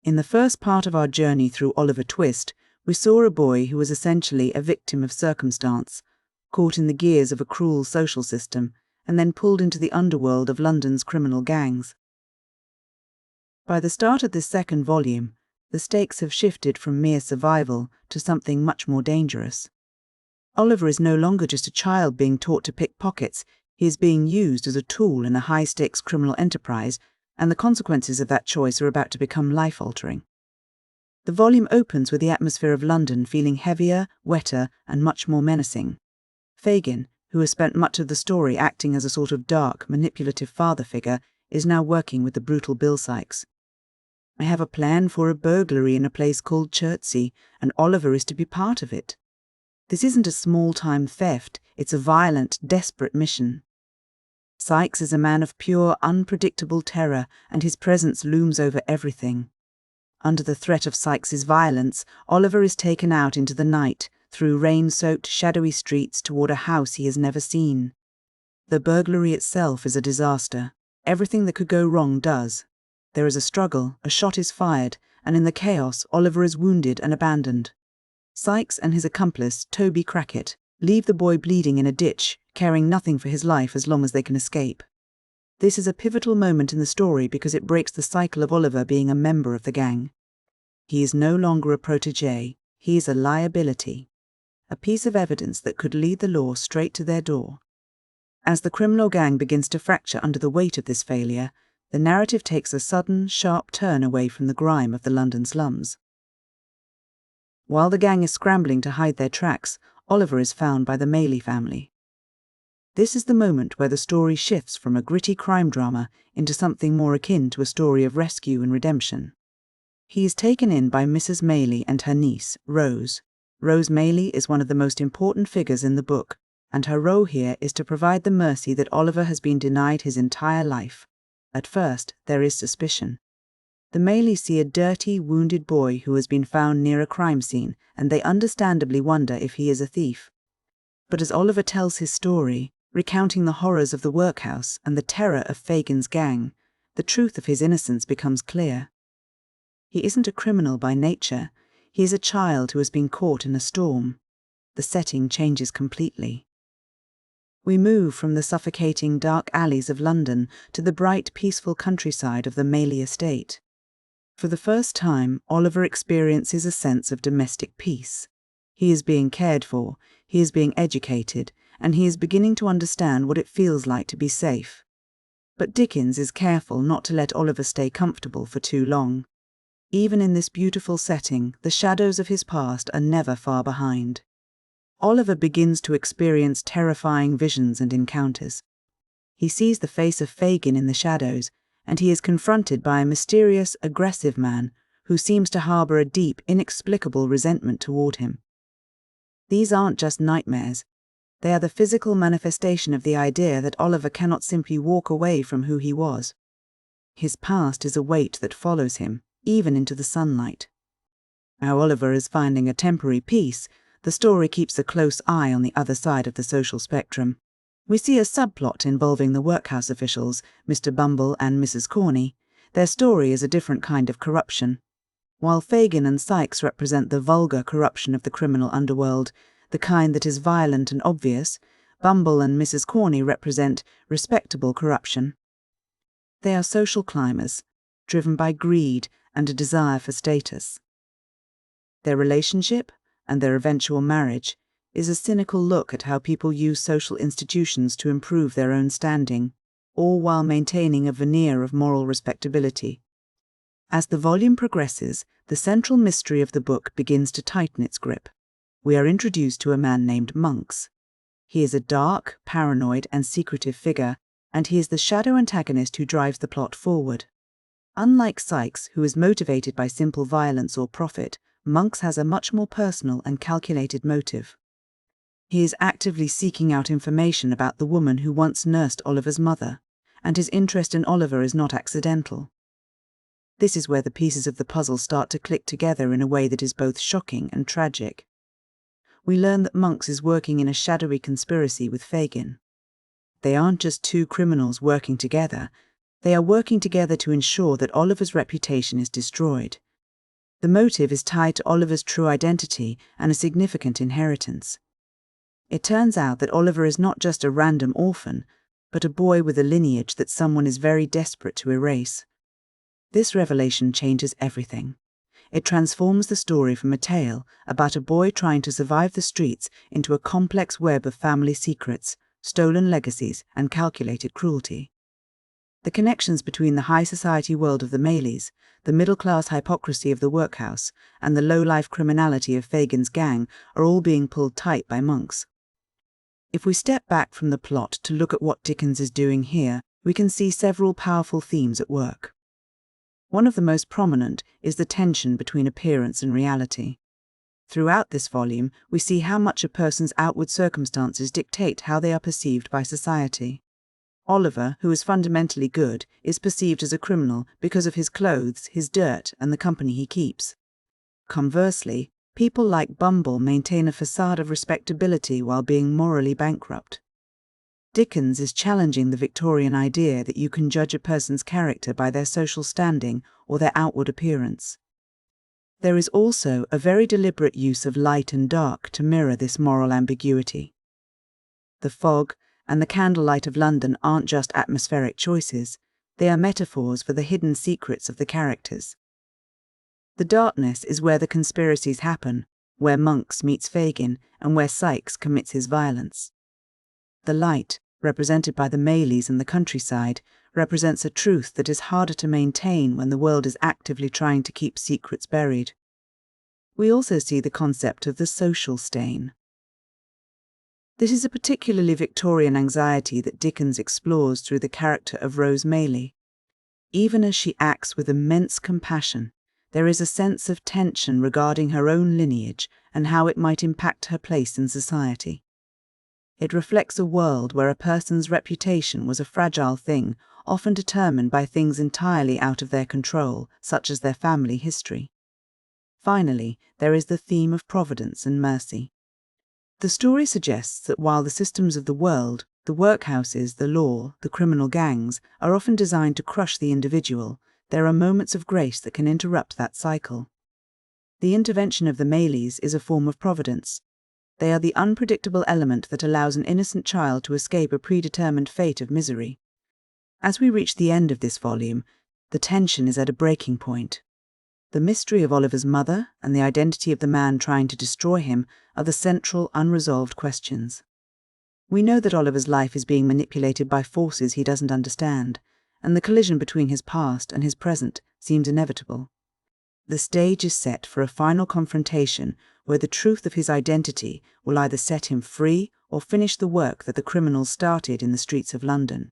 In the first part of our journey through Oliver Twist, we saw a boy who was essentially a victim of circumstance, caught in the gears of a cruel social system, and then pulled into the underworld of London's criminal gangs. By the start of this second volume, the stakes have shifted from mere survival to something much more dangerous. Oliver is no longer just a child being taught to pick pockets. He is being used as a tool in a high-stakes criminal enterprise, and the consequences of that choice are about to become life-altering. The volume opens with the atmosphere of London feeling heavier, wetter, and much more menacing. Fagin, who has spent much of the story acting as a sort of dark, manipulative father figure, is now working with the brutal Bill Sikes. I have a plan for a burglary in a place called Chertsey, and Oliver is to be part of it. This isn't a small-time theft, it's a violent, desperate mission. Sikes is a man of pure, unpredictable terror, and his presence looms over everything. Under the threat of Sikes's violence, Oliver is taken out into the night, through rain-soaked, shadowy streets toward a house he has never seen. The burglary itself is a disaster. Everything that could go wrong does. There is a struggle, a shot is fired, and in the chaos, Oliver is wounded and abandoned. Sikes and his accomplice, Toby Crackett, leave the boy bleeding in a ditch, caring nothing for his life as long as they can escape. This is a pivotal moment in the story because it breaks the cycle of Oliver being a member of the gang. He is no longer a protégé, he is a liability, a piece of evidence that could lead the law straight to their door. As the criminal gang begins to fracture under the weight of this failure, the narrative takes a sudden, sharp turn away from the grime of the London slums. While the gang is scrambling to hide their tracks, Oliver is found by the Maylie family. This is the moment where the story shifts from a gritty crime drama into something more akin to a story of rescue and redemption. He is taken in by Mrs. Maylie and her niece, Rose. Rose Maylie is one of the most important figures in the book, and her role here is to provide the mercy that Oliver has been denied his entire life. At first, there is suspicion. The Maylies see a dirty, wounded boy who has been found near a crime scene, and they understandably wonder if he is a thief. But as Oliver tells his story, recounting the horrors of the workhouse and the terror of Fagin's gang, the truth of his innocence becomes clear. He isn't a criminal by nature, he is a child who has been caught in a storm. The setting changes completely. We move from the suffocating dark alleys of London to the bright, peaceful countryside of the Maylie estate. For the first time, Oliver experiences a sense of domestic peace. He is being cared for, he is being educated, and he is beginning to understand what it feels like to be safe. But Dickens is careful not to let Oliver stay comfortable for too long. Even in this beautiful setting, the shadows of his past are never far behind. Oliver begins to experience terrifying visions and encounters. He sees the face of Fagin in the shadows, and he is confronted by a mysterious, aggressive man who seems to harbour a deep, inexplicable resentment toward him. These aren't just nightmares. They are the physical manifestation of the idea that Oliver cannot simply walk away from who he was. His past is a weight that follows him, even into the sunlight. Now Oliver is finding a temporary peace. The story keeps a close eye on the other side of the social spectrum. We see a subplot involving the workhouse officials, Mr. Bumble and Mrs. Corney. Their story is a different kind of corruption. While Fagin and Sikes represent the vulgar corruption of the criminal underworld, the kind that is violent and obvious, Bumble and Mrs. Corney represent respectable corruption. They are social climbers, driven by greed and a desire for status. Their relationship, and their eventual marriage, is a cynical look at how people use social institutions to improve their own standing, all while maintaining a veneer of moral respectability. As the volume progresses, the central mystery of the book begins to tighten its grip. We are introduced to a man named Monks. He is a dark, paranoid, and secretive figure, and he is the shadow antagonist who drives the plot forward. Unlike Sikes, who is motivated by simple violence or profit, Monks has a much more personal and calculated motive. He is actively seeking out information about the woman who once nursed Oliver's mother, and his interest in Oliver is not accidental. This is where the pieces of the puzzle start to click together in a way that is both shocking and tragic. We learn that Monks is working in a shadowy conspiracy with Fagin. They aren't just two criminals working together, they are working together to ensure that Oliver's reputation is destroyed, The motive is tied to Oliver's true identity and a significant inheritance. It turns out that Oliver is not just a random orphan, but a boy with a lineage that someone is very desperate to erase. This revelation changes everything. It transforms the story from a tale about a boy trying to survive the streets into a complex web of family secrets, stolen legacies, and calculated cruelty. The connections between the high society world of the Maylies, the middle-class hypocrisy of the workhouse, and the low-life criminality of Fagin's gang are all being pulled tight by Monks. If we step back from the plot to look at what Dickens is doing here, we can see several powerful themes at work. One of the most prominent is the tension between appearance and reality. Throughout this volume, we see how much a person's outward circumstances dictate how they are perceived by society. Oliver, who is fundamentally good, is perceived as a criminal because of his clothes, his dirt, and the company he keeps. Conversely, people like Bumble maintain a facade of respectability while being morally bankrupt. Dickens is challenging the Victorian idea that you can judge a person's character by their social standing or their outward appearance. There is also a very deliberate use of light and dark to mirror this moral ambiguity. The fog and the candlelight of London aren't just atmospheric choices, they are metaphors for the hidden secrets of the characters. The darkness is where the conspiracies happen, where Monks meets Fagin, and where Sikes commits his violence. The light, represented by the Maylies and the countryside, represents a truth that is harder to maintain when the world is actively trying to keep secrets buried. We also see the concept of the social stain. This is a particularly Victorian anxiety that Dickens explores through the character of Rose Maylie. Even as she acts with immense compassion, there is a sense of tension regarding her own lineage and how it might impact her place in society. It reflects a world where a person's reputation was a fragile thing, often determined by things entirely out of their control, such as their family history. Finally, there is the theme of providence and mercy. The story suggests that while the systems of the world, the workhouses, the law, the criminal gangs, are often designed to crush the individual, there are moments of grace that can interrupt that cycle. The intervention of the Maylies is a form of providence. They are the unpredictable element that allows an innocent child to escape a predetermined fate of misery. As we reach the end of this volume, the tension is at a breaking point. The mystery of Oliver's mother and the identity of the man trying to destroy him are the central, unresolved questions. We know that Oliver's life is being manipulated by forces he doesn't understand, and the collision between his past and his present seems inevitable. The stage is set for a final confrontation where the truth of his identity will either set him free or finish the work that the criminals started in the streets of London.